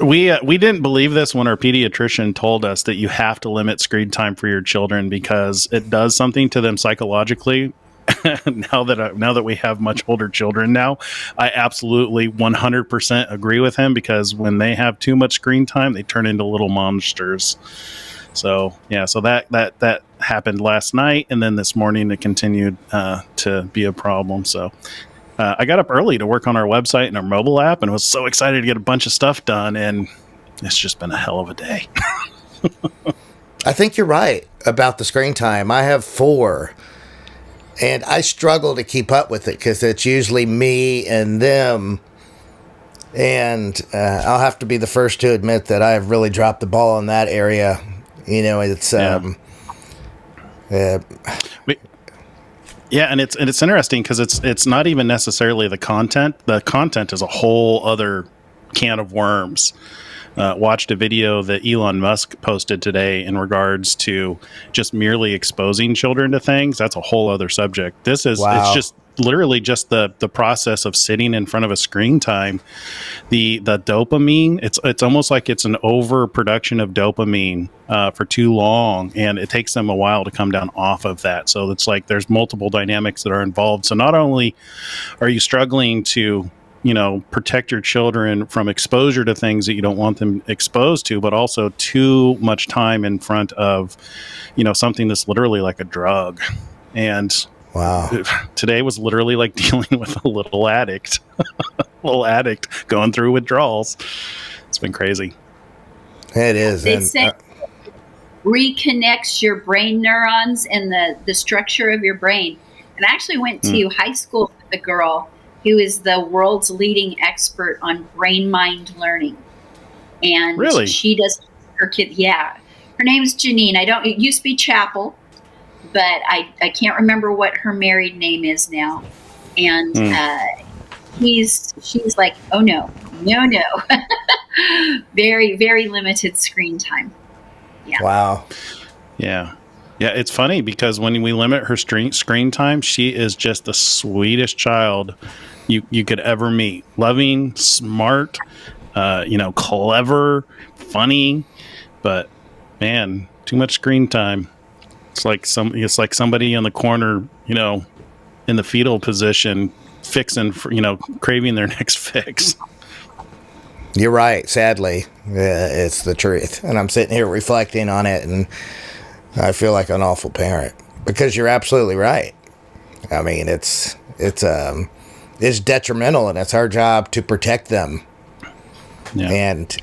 We didn't believe this when our pediatrician told us that you have to limit screen time for your children because it does something to them psychologically. now that we have much older children now, I absolutely 100% agree with him, because when they have too much screen time, they turn into little monsters. So yeah, so that happened last night, and then this morning it continued to be a problem. So I got up early to work on our website and our mobile app, and was so excited to get a bunch of stuff done, and it's just been a hell of a day. I think you're right about the screen time. I have 4, and I struggle to keep up with it because it's usually me and them. And I'll have to be the first to admit that I've really dropped the ball in that area. You know, it's yeah, and it's interesting because it's not even necessarily the content. The content is a whole other can of worms. Watched a video that Elon Musk posted today in regards to just merely exposing children to things. That's a whole other subject. This is It's just literally just the process of sitting in front of a screen time. The dopamine, it's almost like it's an overproduction of dopamine for too long, and it takes them a while to come down off of that. So it's like there's multiple dynamics that are involved. So not only are you struggling to protect your children from exposure to things that you don't want them exposed to, but also too much time in front of, something that's literally like a drug. And wow, today was literally like dealing with a little addict going through withdrawals. It's been crazy. It is. They say reconnects your brain neurons and the structure of your brain. And I actually went to high school with a girl who is the world's leading expert on brain-mind learning. And really? She does her kid. Yeah. Her name's Janine. It used to be Chapel, but I can't remember what her married name is now. And she's like, oh no. Very, very limited screen time. Yeah. Wow. Yeah. Yeah, it's funny because when we limit her screen time, she is just the sweetest child you could ever meet. Loving, smart, clever, funny, but man, too much screen time. It's like somebody in the corner, in the fetal position, fixing, craving their next fix. You're right. Sadly, it's the truth, and I'm sitting here reflecting on it, and I feel like an awful parent because you're absolutely right. I mean, it's detrimental, and it's our job to protect them. Yeah. And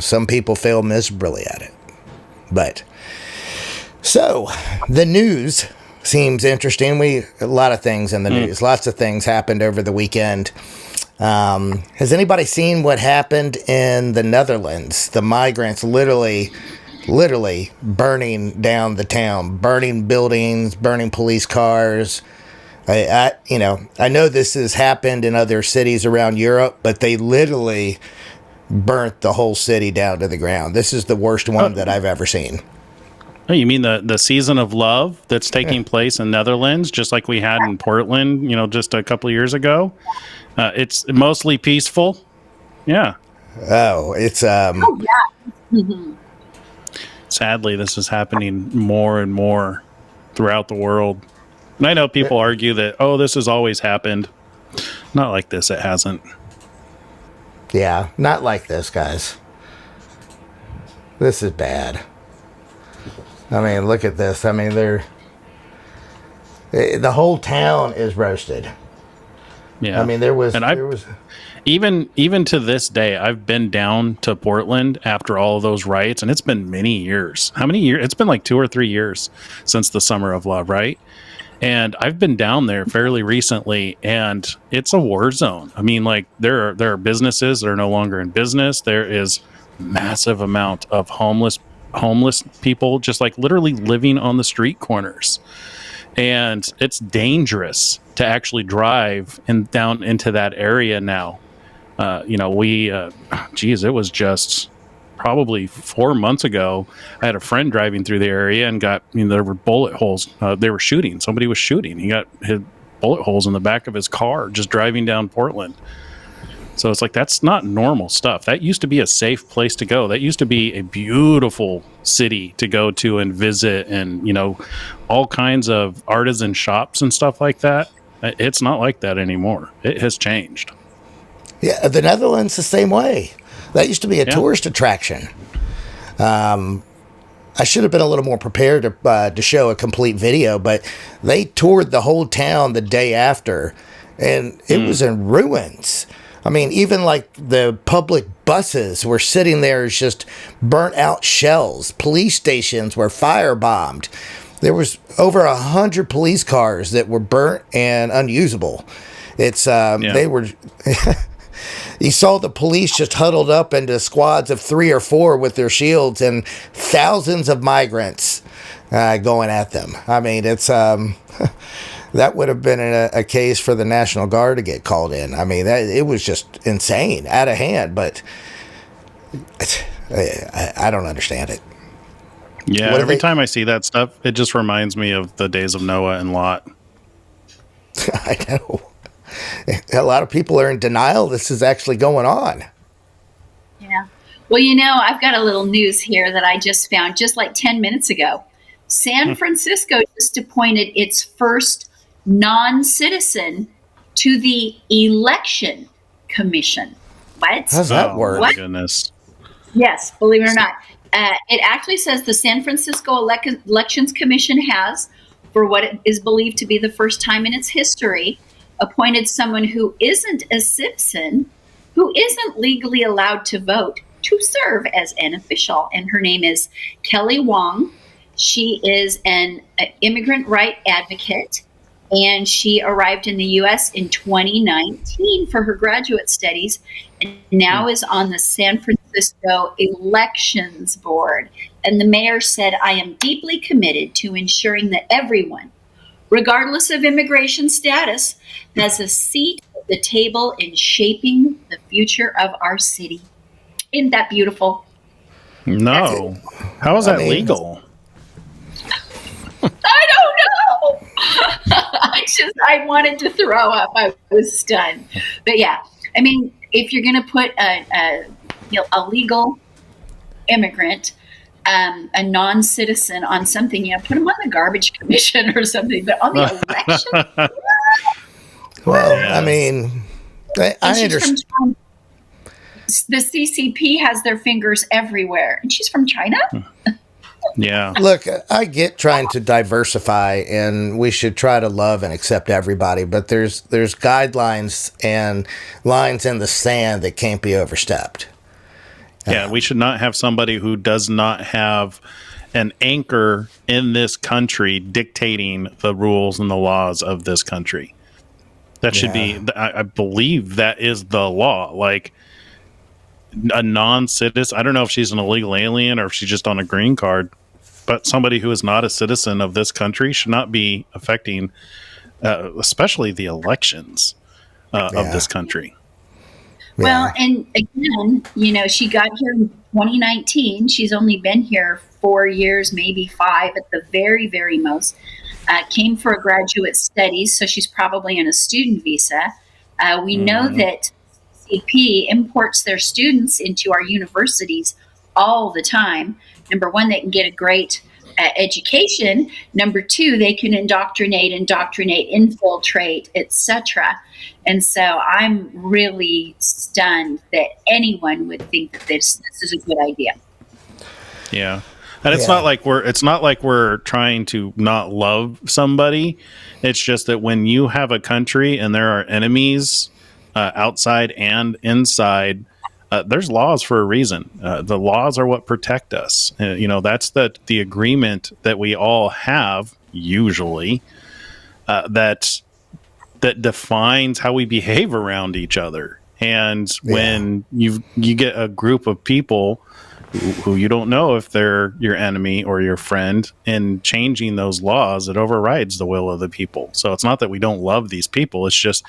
some people fail miserably at it. But so the news seems interesting. A lot of things in the news. Lots of things happened over the weekend. Has anybody seen what happened in the Netherlands? The migrants literally burning down the town, burning buildings, burning police cars. I know this has happened in other cities around Europe, but they literally burnt the whole city down to the ground. This is the worst one that I've ever seen. Oh, you mean the season of love that's taking place in Netherlands, just like we had in Portland, just a couple of years ago? It's mostly peaceful. Yeah. Oh, it's Sadly, this is happening more and more throughout the world. And I know people argue that, this has always happened. Not like this, it hasn't. Yeah, not like this, guys. This is bad. I mean, look at this. I mean, the whole town is roasted. Yeah. I mean, there was even to this day, I've been down to Portland after all of those riots, and it's been many years. How many years? It's been like 2 or 3 years since the Summer of Love, right? And I've been down there fairly recently, and it's a war zone. I mean, like there are businesses that are no longer in business. There is massive amount of homeless people just like literally living on the street corners. And it's dangerous to actually drive down into that area now. It was just probably 4 months ago. I had a friend driving through the area and there were bullet holes. They were shooting. Somebody was shooting. He got hit bullet holes in the back of his car just driving down Portland. So it's like, that's not normal stuff. That used to be a safe place to go. That used to be a beautiful city to go to and visit, and, you know, all kinds of artisan shops and stuff like that. It's not like that anymore. It has changed. Yeah, the Netherlands the same way. That used to be a tourist attraction. I should have been a little more prepared to show a complete video, but they toured the whole town the day after, and it was in ruins. I mean, even like the public buses were sitting there as just burnt out shells. Police stations were firebombed. There was over 100 police cars that were burnt and unusable. It's they were. You saw the police just huddled up into squads of 3 or 4 with their shields, and thousands of migrants going at them. I mean, it's that would have been a case for the National Guard to get called in. I mean, it was just insane, out of hand. But I don't understand it. Yeah, every time I see that stuff, it just reminds me of the days of Noah and Lot. I know. A lot of people are in denial this is actually going on. Yeah. Well, you know, I've got a little news here that I just found just like 10 minutes ago. San Francisco just appointed its first non-citizen to the Election Commission. What? How's that work? My goodness. Yes, believe it or not. It actually says the San Francisco Elections Commission has, for what is believed to be the first time in its history, appointed someone who isn't a citizen, who isn't legally allowed to vote, to serve as an official. And her name is Kelly Wong. She is an immigrant right advocate, and she arrived in the U.S. in 2019 for her graduate studies, and now is on the San Francisco Elections Board. And the mayor said, "I am deeply committed to ensuring that everyone, regardless of immigration status, has a seat at the table in shaping the future of our city." Isn't that beautiful? No. How is that legal? I don't know. I wanted to throw up. I was stunned. But yeah, I mean, if you're going to put a legal immigrant, a non-citizen on something, put them on the garbage commission or something. But on the election, well, I mean, I understand. The CCP has their fingers everywhere, and she's from China. Yeah. Look, I get trying to diversify, and we should try to love and accept everybody, but there's guidelines and lines in the sand that can't be overstepped. Yeah, we should not have somebody who does not have an anchor in this country dictating the rules and the laws of this country. That should be, I believe that is the law. Like, a non-citizen, I don't know if she's an illegal alien or if she's just on a green card, but somebody who is not a citizen of this country should not be affecting, especially the elections of this country. Well, and again, she got here in 2019. She's only been here 4 years, maybe 5 at the very, very most. Came for a graduate studies, so she's probably on a student visa. We know that CCP imports their students into our universities all the time. Number one, they can get a great education. Number two, they can indoctrinate, infiltrate, etc. And so I'm really stunned that anyone would think that this is a good idea. Yeah. And it's not like we're trying to not love somebody. It's just that when you have a country and there are enemies outside and inside, there's laws for a reason. The laws are what protect us. That's the agreement that we all have usually that defines how we behave around each other. And when you get a group of people who you don't know if they're your enemy or your friend, and changing those laws, it overrides the will of the people. So it's not that we don't love these people. It's just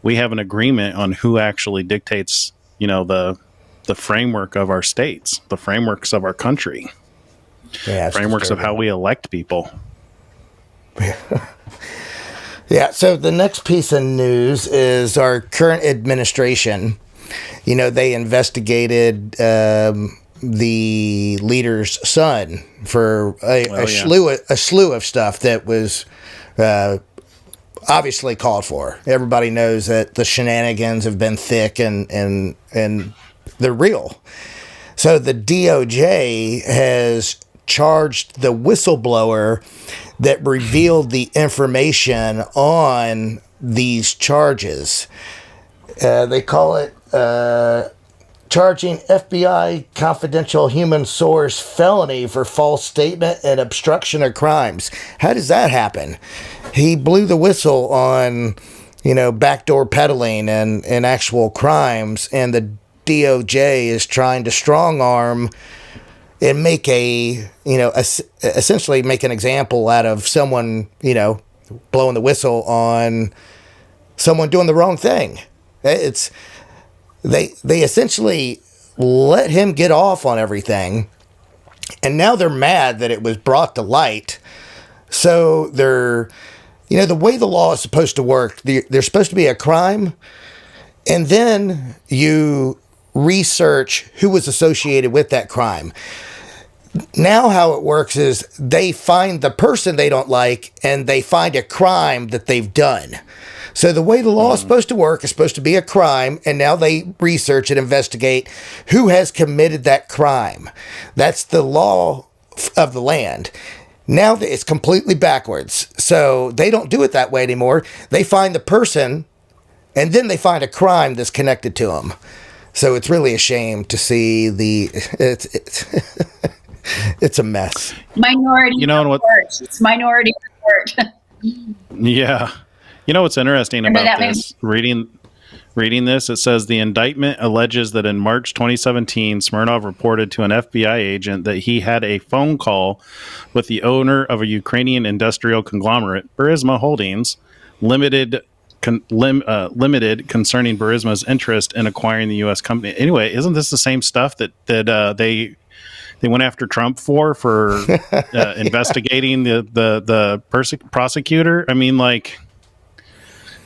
we have an agreement on who actually dictates, the framework of our states, the frameworks of our country, frameworks of how we elect people. Yeah. So the next piece of news is our current administration they investigated the leader's son for a slew of stuff that was obviously called for. Everybody knows that the shenanigans have been thick and they're real. So the DOJ has charged the whistleblower that revealed the information on these charges. They call it charging FBI confidential human source felony for false statement and obstruction of crimes. How does that happen? He blew the whistle on, backdoor peddling and actual crimes, and the DOJ is trying to strong arm and make essentially make an example out of someone, blowing the whistle on someone doing the wrong thing. They essentially let him get off on everything, and now they're mad that it was brought to light. So they're, the way the law is supposed to work, there's supposed to be a crime, and then you research who was associated with that crime. Now how it works is they find the person they don't like, and they find a crime that they've done. So the way the law is supposed to work is supposed to be a crime, and now they research and investigate who has committed that crime. That's the law of the land. Now it's completely backwards. So they don't do it that way anymore. They find the person, and then they find a crime that's connected to them. So it's really a shame to see it's a mess. Minority report. It's minority report. Yeah. What's interesting about this? Reading this, it says the indictment alleges that in March 2017, Smirnov reported to an FBI agent that he had a phone call with the owner of a Ukrainian industrial conglomerate, Burisma Holdings, limited concerning Burisma's interest in acquiring the U.S. company. Anyway, isn't this the same stuff that they went after Trump for investigating the prosecutor? I mean,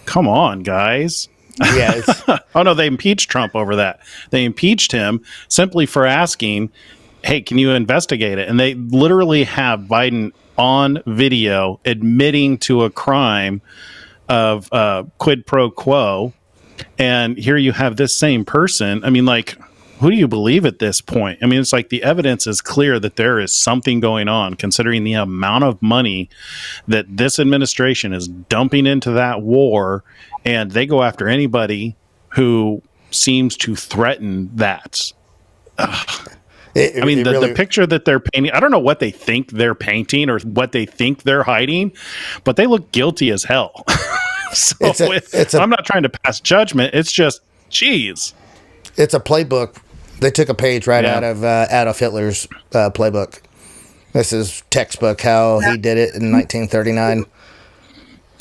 come on, guys. Yes. Oh, no, they impeached Trump over that. They impeached him simply for asking, hey, can you investigate it? And they literally have Biden on video admitting to a crime of quid pro quo. And here you have this same person. I mean, who do you believe at this point? I mean, it's like the evidence is clear that there is something going on, considering the amount of money that this administration is dumping into that war, and they go after anybody who seems to threaten that. The picture that they're painting, I don't know what they think they're painting or what they think they're hiding, but they look guilty as hell. I'm not trying to pass judgment. It's just, geez. It's a playbook. They took a page out of Adolf Hitler's playbook. This is textbook how he did it in 1939.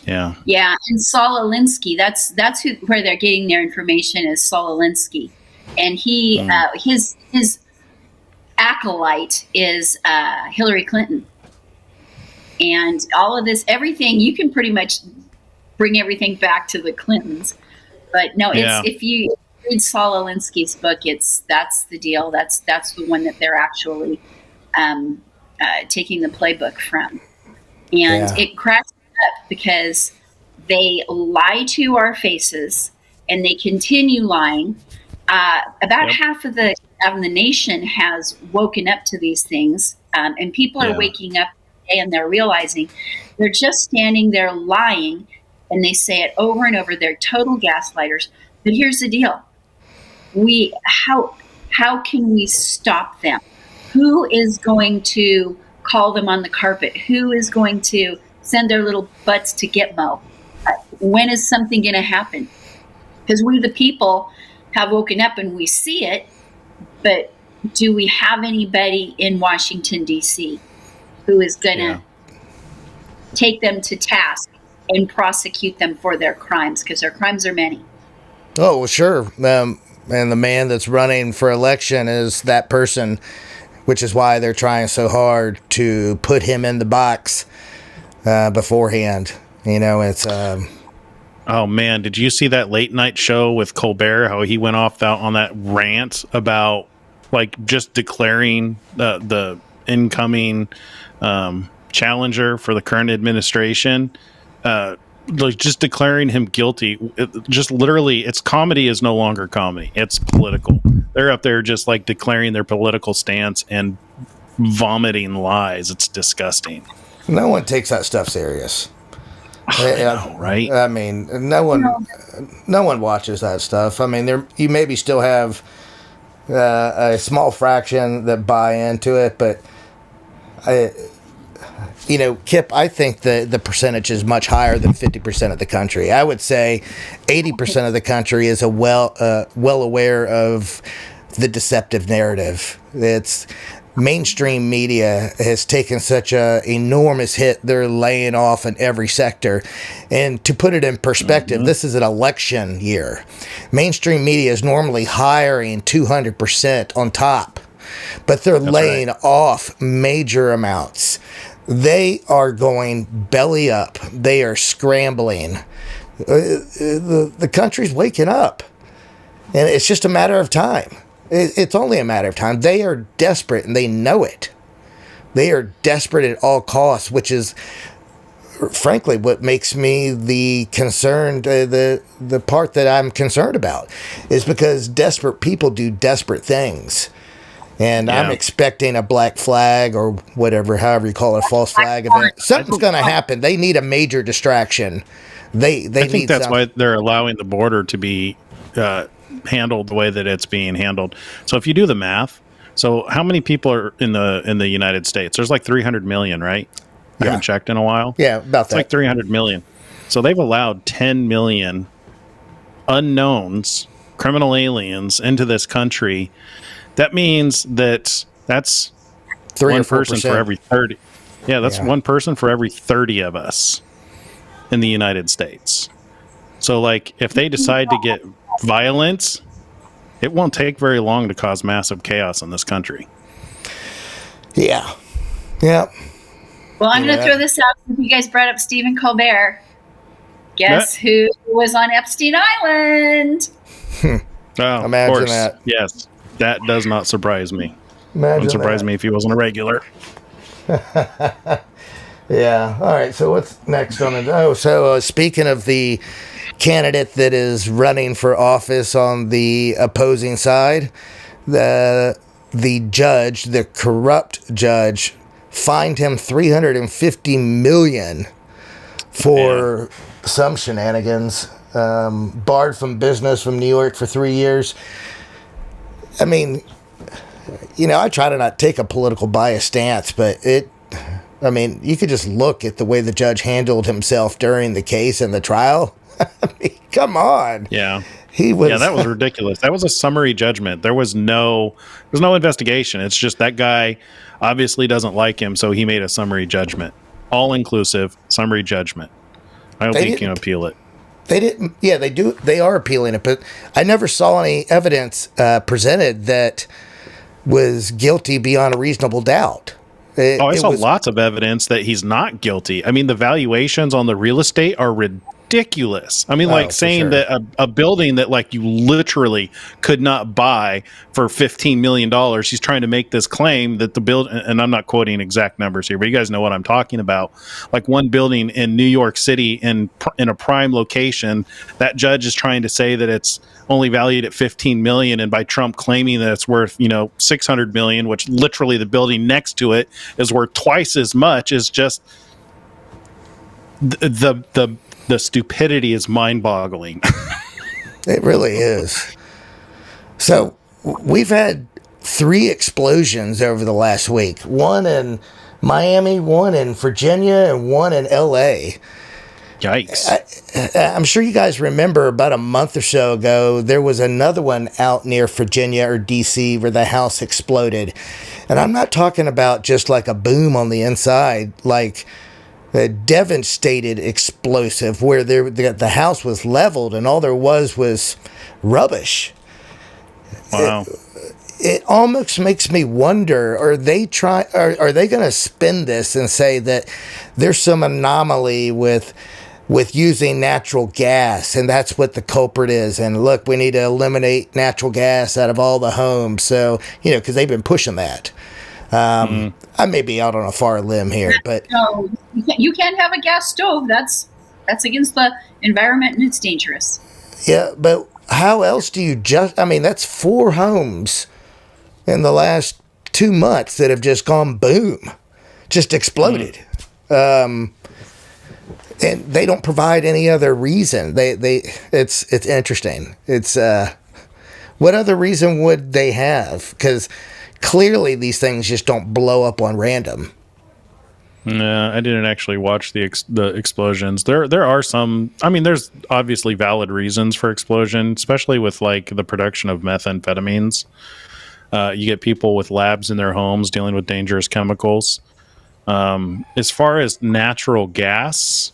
Yeah. Yeah, and Saul Alinsky. That's where they're getting their information is Saul Alinsky, and he his acolyte is Hillary Clinton, and all of this, everything you can pretty much bring everything back to the Clintons, but no, if you read Saul Alinsky's book, that's the deal. That's the one that they're actually taking the playbook from, and it cracks me up because they lie to our faces and they continue lying. About half of the nation has woken up to these things, and people are waking up and they're realizing they're just standing there lying, and they say it over and over. They're total gaslighters. But here's the deal. How can we stop them? Who is going to call them on the carpet? Who is going to send their little butts to Gitmo? When is something going to happen? Because we, the people, have woken up and we see it, but do we have anybody in Washington, D.C. who is going to take them to task and prosecute them for their crimes? Because their crimes are many. Oh, well, sure. And the man that's running for election is that person, which is why they're trying so hard to put him in the box beforehand. It's. Oh man, did you see that late night show with Colbert? How he went off on that rant about like just declaring the incoming challenger for the current administration, like just declaring him guilty. Just literally, it's comedy is no longer comedy. It's political. They're up there just like declaring their political stance and vomiting lies. It's disgusting. No one takes that stuff serious. I know, right? I mean, no one watches that stuff. I mean, you maybe still have a small fraction that buy into it, but Kip, I think the percentage is much higher than 50% of the country. I would say 80% of the country is well aware of the deceptive narrative. It's mainstream media has taken such a enormous hit. They're laying off in every sector. And to put it in perspective, this is an election year. Mainstream media is normally hiring 200% on top, but they're laying off major amounts. They are going belly up. They are scrambling. The country's waking up. And it's just a matter of time. It's only a matter of time. They are desperate, and they know it. They are desperate at all costs, which is, frankly, what makes me the concerned, the part that I'm concerned about, is because desperate people do desperate things. And I'm expecting a black flag or whatever, however you call it, a false flag event. Something's going to happen. They need a major distraction. I think that's why they're allowing the border to be handled the way that it's being handled. So if you do the math, so how many people are in the United States? There's like 300 million, right? You haven't checked in a while? Yeah, about that. It's like 300 million. So they've allowed 10 million unknowns, criminal aliens into this country. That means that's 3 one or 4%. person for every 30. Yeah, that's one person for every 30 of us in the United States. So like if they decide to get violence, it won't take very long to cause massive chaos in this country. Yeah. Well, I'm going to throw this out. If you guys brought up Stephen Colbert, guess who was on Epstein Island? Oh, imagine of course. that. Yes, that does not surprise me. Imagine Wouldn't surprise me if he wasn't a regular. Yeah. All right. So what's next on it? Oh, so speaking of the candidate that is running for office on the opposing side, the judge, the corrupt judge, fined him $350 million for some shenanigans. Barred from business from New York for 3 years. I mean, I try to not take a political bias stance, but you could just look at the way the judge handled himself during the case and the trial. I mean, come on. Yeah. Yeah, that was ridiculous. That was a summary judgment. There's no investigation. It's just that guy obviously doesn't like him, so he made a summary judgment. All inclusive summary judgment. I don't think you can appeal it. They didn't. Yeah, they do. They are appealing it, but I never saw any evidence presented that was guilty beyond a reasonable doubt. I saw lots of evidence that he's not guilty. I mean, the valuations on the real estate are ridiculous. I mean, saying that a building that like you literally could not buy for $15 million. He's trying to make this claim that the building, and I'm not quoting exact numbers here, but you guys know what I'm talking about. Like one building in New York City in a prime location, that judge is trying to say that it's only valued at 15 million, and by Trump claiming that it's worth 600 million, which literally the building next to it is worth twice as much, is just the stupidity is mind-boggling. It really is. So we've had 3 explosions over the last week. One in Miami, one in Virginia, and one in LA. Yikes. I'm sure you guys remember about a month or so ago, there was another one out near Virginia or DC where the house exploded. And I'm not talking about just like a boom on the inside, like a devastated explosive where the house was leveled and all there was rubbish. Wow. It almost makes me wonder, are they going to spin this and say that there's some anomaly with with using natural gas, and that's what the culprit is. And look, we need to eliminate natural gas out of all the homes. So, because they've been pushing that. I may be out on a far limb here, but No, you can't have a gas stove. That's against the environment, and it's dangerous. yeah, but how else do you that's 4 homes in the last 2 months that have just gone boom, just exploded. And they don't provide any other reason. It's interesting. It's what other reason would they have? Because clearly these things just don't blow up on random. No, I didn't actually watch the explosions. There are some. I mean, there's obviously valid reasons for explosion, especially with like the production of methamphetamines. You get people with labs in their homes dealing with dangerous chemicals. As far as natural gas,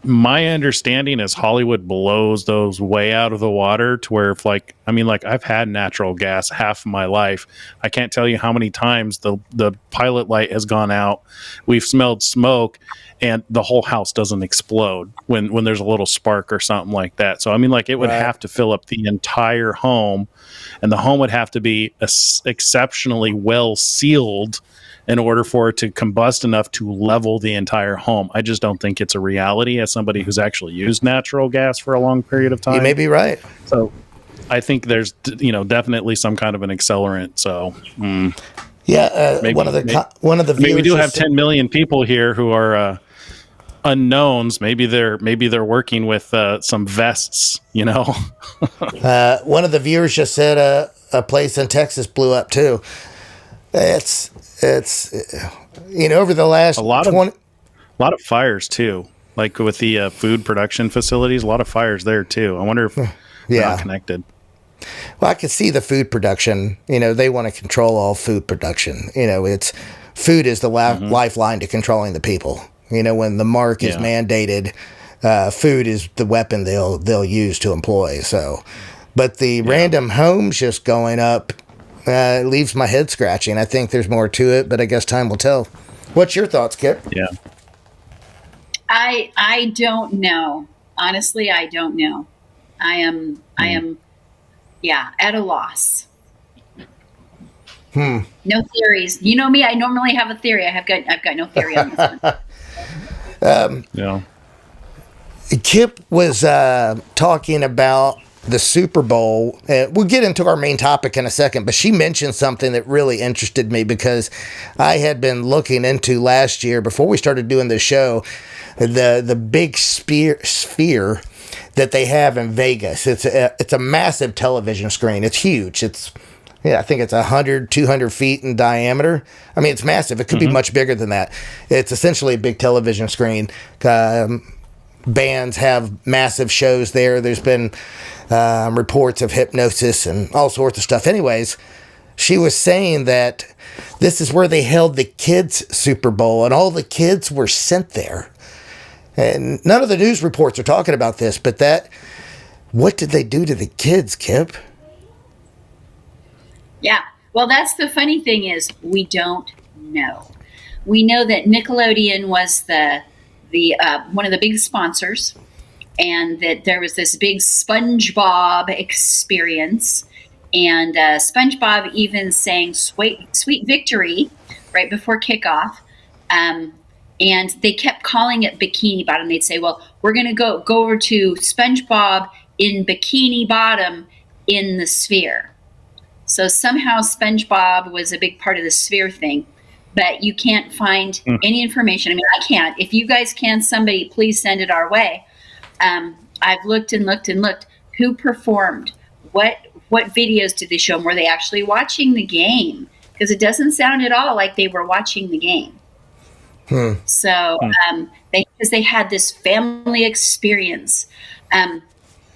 my understanding is Hollywood blows those way out of the water to where if I've had natural gas half of my life. I can't tell you how many times the pilot light has gone out. We've smelled smoke and the whole house doesn't explode when there's a little spark or something like that. So, it would have to fill up the entire home, and the home would have to be exceptionally well sealed in order for it to combust enough to level the entire home. I just don't think it's a reality as somebody who's actually used natural gas for a long period of time. You may be right. So I think there's, definitely some kind of an accelerant. So yeah, one of the viewers we do have 10 million people here who are unknowns. Maybe they're working with some vests, One of the viewers just said a place in Texas blew up too. It's over the last a lot of fires too, like with the food production facilities, a lot of fires there too. I wonder if they're not connected. Well, I could see the food production. They want to control all food production. It's food is the lifeline to controlling the people. When the mark is mandated, food is the weapon they'll use to employ. So, but the random homes just going up. It leaves my head scratching. I think there's more to it, but I guess time will tell. What's your thoughts, Kip? Yeah. I don't know. Honestly, I don't know. I am at a loss. No theories. You know me, I normally have a theory. I've got no theory on this one. Kip was talking about the Super Bowl. We'll get into our main topic in a second, but she mentioned something that really interested me because I had been looking into last year before we started doing the show, the big sphere that they have in Vegas. It's a massive television screen. It's huge. I think it's 100, 200 feet in diameter. It's massive. It could be much bigger than that. It's essentially a big television screen. Bands have massive shows there. There's been reports of hypnosis and all sorts of stuff. Anyways, she was saying that this is where they held the kids' Super Bowl, and all the kids were sent there. And none of the news reports are talking about this, but what did they do to the kids, Kip? Yeah. Well, that's the funny thing is we don't know. We know that Nickelodeon was the one of the big sponsors, and that there was this big SpongeBob experience, and SpongeBob even sang "Sweet Victory" right before kickoff, and they kept calling it Bikini Bottom. They'd say, "Well, we're going to go over to SpongeBob in Bikini Bottom in the Sphere." So somehow SpongeBob was a big part of the Sphere thing. But you can't find any information. I can't. If you guys can, somebody please send it our way. I've looked and looked and looked. Who performed? What videos did they show them? Were they actually watching the game? Because it doesn't sound at all like they were watching the game. So because they had this family experience. And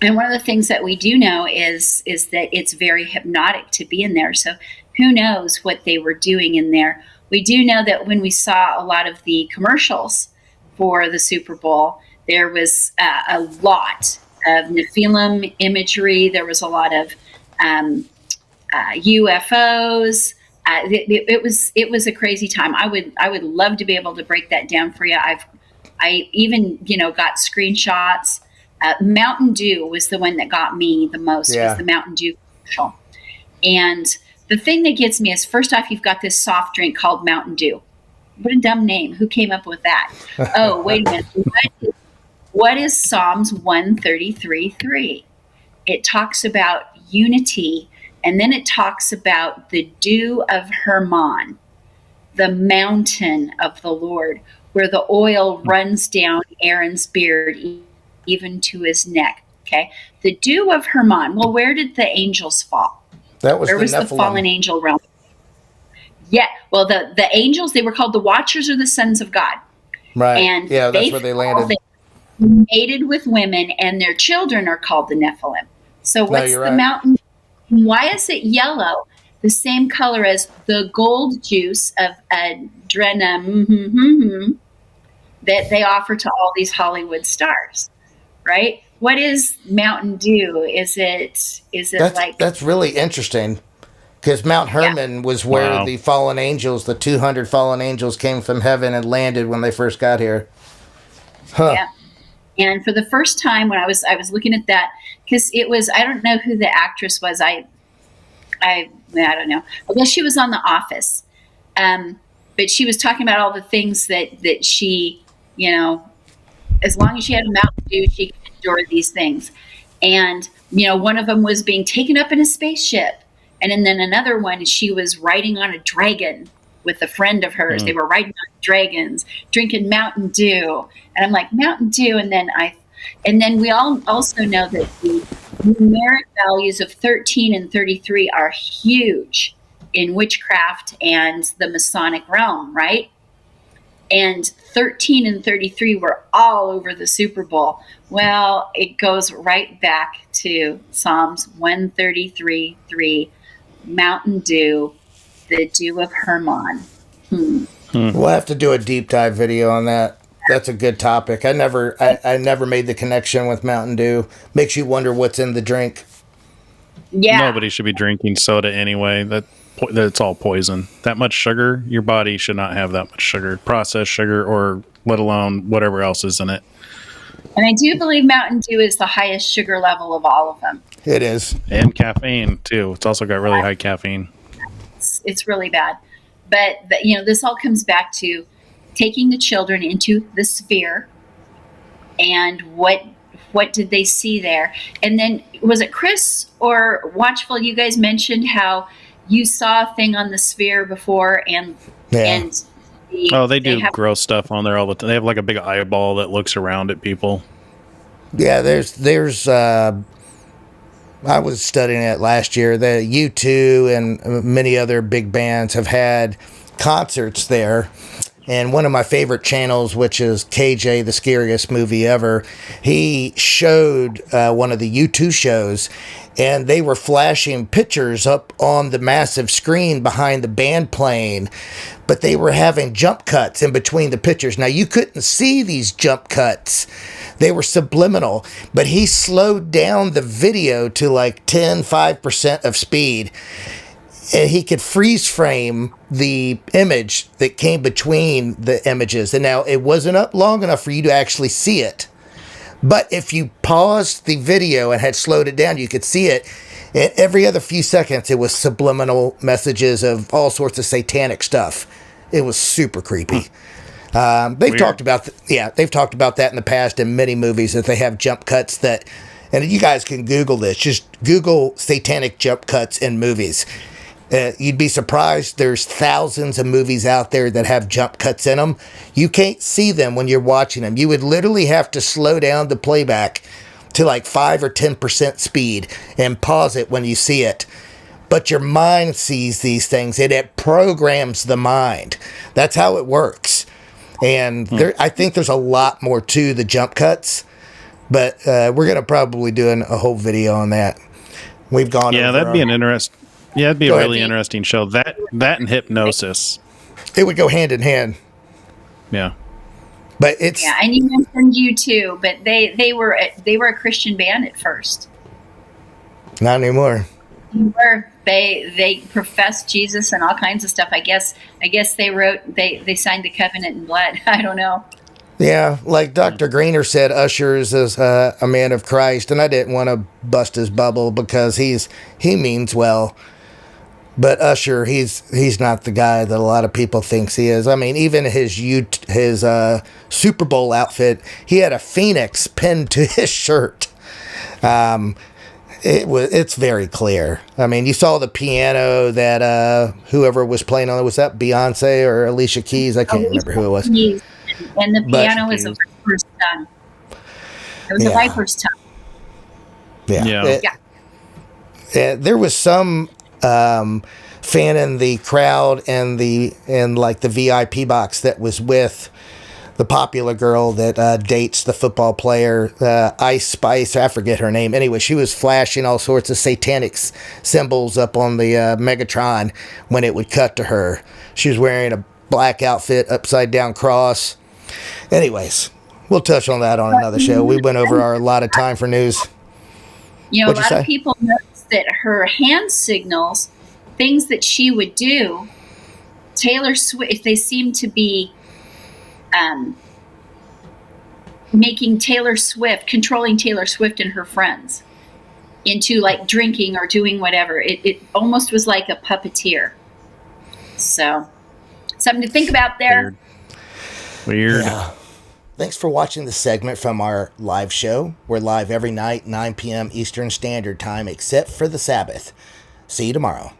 one of the things that we do know is that it's very hypnotic to be in there. So who knows what they were doing in there. We do know that when we saw a lot of the commercials for the Super Bowl, there was a lot of Nephilim imagery. There was a lot of UFOs. It was a crazy time. I would love to be able to break that down for you. I even, got screenshots. Mountain Dew was the one that got me the most, was the Mountain Dew commercial. And the thing that gets me is, first off, you've got this soft drink called Mountain Dew. What a dumb name. Who came up with that? Oh, wait a minute. What is Psalms 133:3? It talks about unity, and then it talks about the dew of Hermon, the mountain of the Lord, where the oil runs down Aaron's beard even to his neck. Okay. The dew of Hermon. Well, where did the angels fall? That was where was the fallen angel realm? Yeah. Well, the angels, they were called the Watchers or the Sons of God. Right. And yeah, that's where they landed. They mated with women, and their children are called the Nephilim. So what's the mountain? Why is it yellow? The same color as the gold juice of adrenaline that they offer to all these Hollywood stars, right? What is Mountain Dew? Is it that's really interesting, because Mount Hermon was where the fallen angels, the 200 fallen angels, came from heaven and landed when they first got here. Huh. Yeah. And for the first time when I was looking at that, because it was, I don't know who the actress was. I don't know. I guess she was on The Office. But she was talking about all the things that she, as long as she had a Mountain Dew, she could endure these things. And, one of them was being taken up in a spaceship. And then another one, she was riding on a dragon with a friend of hers. They were riding on dragons, drinking Mountain Dew. And I'm like, Mountain Dew. And then we all also know that the numeric values of 13 and 33 are huge in witchcraft and the Masonic realm, right? And 13 and 33 were all over the Super Bowl. Well, it goes right back to Psalms 133:3, Mountain Dew, the dew of Hermon. We'll have to do a deep dive video on that. That's a good topic. I never made the connection with Mountain Dew. Makes you wonder what's in the drink. Yeah. Nobody should be drinking soda anyway. That's all poison. That much sugar, your body should not have that much sugar, processed sugar, or let alone whatever else is in it. And I do believe Mountain Dew is the highest sugar level of all of them. It is. And caffeine, too. It's also got really high caffeine. It's really bad. But, this all comes back to taking the children into the sphere, and what did they see there? And then, was it Chris or Watchful, you guys mentioned how you saw a thing on the sphere before, and they do gross stuff on there all the time. They have like a big eyeball that looks around at people. Yeah, there's I was studying it last year. The U2 and many other big bands have had concerts there. And one of my favorite channels, which is KJ, the Scariest Movie Ever, he showed one of the U2 shows, and they were flashing pictures up on the massive screen behind the band playing, but they were having jump cuts in between the pictures. Now, you couldn't see these jump cuts. They were subliminal, but he slowed down the video to like 5% of speed. And he could freeze frame the image that came between the images. And now it wasn't up long enough for you to actually see it. But if you paused the video and had slowed it down, you could see it. And every other few seconds, it was subliminal messages of all sorts of satanic stuff. It was super creepy. They've talked about that in the past in many movies, that they have jump cuts that, and you guys can Google this. Just Google satanic jump cuts in movies. You'd be surprised. There's thousands of movies out there that have jump cuts in them. You can't see them when you're watching them. You would literally have to slow down the playback to like 5 or 10% speed and pause it when you see it. But your mind sees these things, and it programs the mind. That's how it works. And I think there's a lot more to the jump cuts, but we're going to probably do a whole video on that. We've gone. Yeah, that'd be an interesting. Yeah, it'd be a really interesting show. That and hypnosis. It would go hand in hand. Yeah. But it's and you mentioned U2, but they were a Christian band at first. Not anymore. They professed Jesus and all kinds of stuff. I guess they signed the covenant in blood. I don't know. Yeah, like Dr. Greener said, Usher is a man of Christ, and I didn't want to bust his bubble because he means well. But Usher, he's not the guy that a lot of people thinks he is. I mean, even his Super Bowl outfit, he had a phoenix pinned to his shirt. It's very clear. I mean, you saw the piano that whoever was playing on it, was that Beyonce or Alicia Keys? I can't remember who it was. And the piano was a viper's tongue. It was a viper's tongue. Yeah. There was some fan in the crowd and like the VIP box that was with the popular girl that dates the football player, Ice Spice. I forget her name. Anyway, she was flashing all sorts of satanic symbols up on the Megatron when it would cut to her. She was wearing a black outfit, upside down cross. Anyways, we'll touch on that on another show. We went over our allotted time for news. You know, a lot of people noticed that her hand signals, things that she would do, Taylor Swift, they seem to be controlling Taylor Swift and her friends into like drinking or doing whatever. It almost was like a puppeteer. So, something to think about there. Weird. Yeah. Thanks for watching this segment from our live show. We're live every night, 9 p.m. Eastern Standard Time, except for the Sabbath. See you tomorrow.